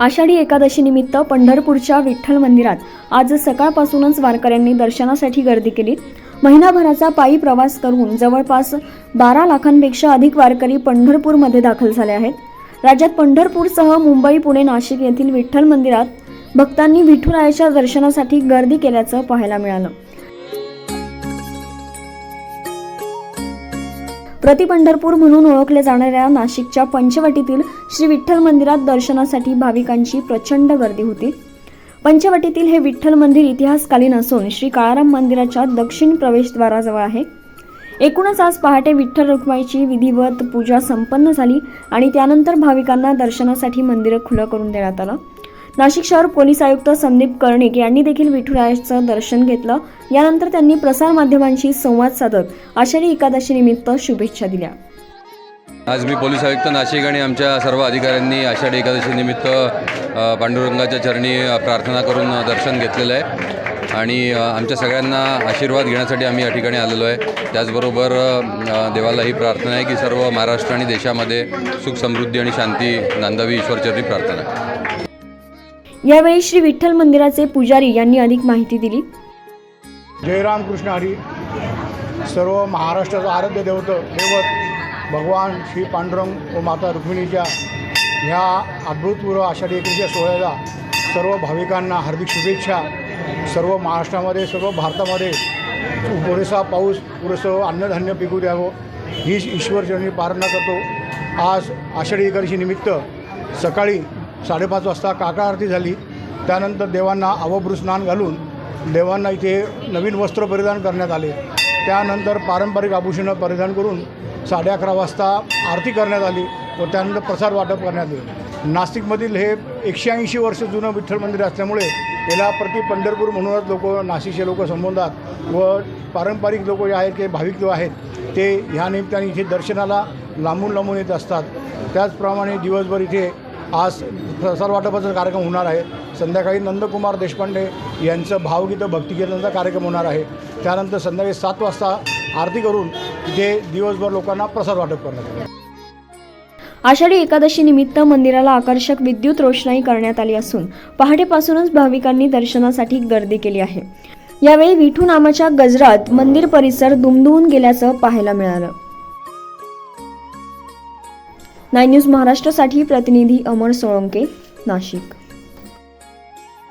आषाढी एकादशी निमित्त पंढरपूरच्या विठ्ठल मंदिरात आज सकाळपासूनच वारकऱ्यांनी दर्शनासाठी गर्दी केली। महिनाभराचा पायी प्रवास करून जवळपास 12 लाखांपेक्षा अधिक वारकरी पंढरपूरमध्ये दाखल झाले आहेत। राज्यात पंढरपूरसह मुंबई, पुणे, नाशिक येथील विठ्ठल मंदिरात भक्तांनी विठुरायाच्या दर्शनासाठी गर्दी केल्याचं पाहायला मिळालं। प्रति पंढरपूर म्हणून ओळखले जाणाऱ्या नाशिकच्या पंचवटीतील श्री विठ्ठल मंदिरात दर्शनासाठी भाविकांची प्रचंड गर्दी होती। पंचवटीतील हे विठ्ठल मंदिर इतिहासकालीन असून श्री काळाराम मंदिराच्या दक्षिण प्रवेशद्वाराजवळ आहे। एकूणच आज पहाटे विठ्ठल रुक्माईची विधिवत पूजा संपन्न झाली आणि त्यानंतर भाविकांना दर्शनासाठी मंदिर खुलं करून देण्यात आलं। नाशिक शहर पोलीस आयुक्त संदीप कर्णिक यांनी देखील विठुरायाचं दर्शन घेतलं। यानंतर त्यांनी प्रसार माध्यमांशी संवाद साधत आषाढी एकादशी निमित्त शुभेच्छा दिल्या। आज मी पोलीस आयुक्त नाशिक आणि आमच्या सर्व अधिकाऱ्यांनी आषाढी एकादशी निमित्त पांडुरंगाच्या चरणी प्रार्थना करून दर्शन घेतलेलं आहे आणि आमच्या सगळ्यांना आशीर्वाद घेण्यासाठी आम्ही या ठिकाणी आलेलो आहे। त्याचबरोबर देवाला ही प्रार्थना आहे की सर्व महाराष्ट्र आणि देशामध्ये सुख समृद्धी आणि शांती नांदावी, ईश्वरचरणी प्रार्थना आहे। यावेळी श्री विठ्ठल मंदिराचे पुजारी यांनी अधिक माहिती दिली। जय राम कृष्ण हरी। सर्व महाराष्ट्राचं आराध्य दैवत भगवान श्री पांडुरंग व माता रुक्मिणीच्या ह्या अभूतपूर्व आषाढी एकादशी सोहळ्याला सर्व भाविकांना हार्दिक शुभेच्छा। सर्व महाराष्ट्रामध्ये, सर्व भारतामध्ये पुरेसा पाऊस, पुरेसं अन्नधान्य पिकू द्यावं हीच ईश्वरचरणी प्रार्थना करतो। आज आषाढी एकादशी निमित्त सकाळी 5:30 वाजता काका आरती झाली। त्यानंतर देवांना अवभृ स्नान घालून देवांना इथे नवीन वस्त्र परिधान करण्यात आले। त्यानंतर पारंपरिक आभूषणं परिधान करून 11:30 वाजता आरती करण्यात आली व त्यानंतर प्रसाद वाटप करण्यात आले। नाशिकमधील हे 180 वर्ष जुनं विठ्ठल मंदिर असल्यामुळे याला प्रति पंढरपूर म्हणूनच लोक, नाशिकचे लोक संबोधतात व पारंपरिक लोक जे आहेत, ते भाविक जो आहेत, ते ह्या निमित्ताने इथे दर्शनाला लांबून येत असतात। त्याचप्रमाणे दिवसभर इथे आज प्रसाद वाटपाचा कार्यक्रम होणार आहे। संध्याकाळी नंदकुमार देशपांडे यांचं भावगीतं भक्तिगीतांचा कार्यक्रम होणार आहे। त्यानंतर संध्याकाळी 7 वाजता आरती करून इथे दिवसभर लोकांना प्रसाद वाटप करण्यात येईल। आषाढी एकादशी निमित्त मंदिराला आकर्षक विद्युत रोषणाई करण्यात आली असून पहाटेपासूनच भाविकांनी दर्शनासाठी गर्दी केली आहे। यावेळी विठू नामाच्या गजरात मंदिर परिसर दुमदुमून गेल्याचं पाहायला मिळालं। 9 न्यूज महाराष्ट्रासाठी प्रतिनिधी अमर सोळंके, नाशिक।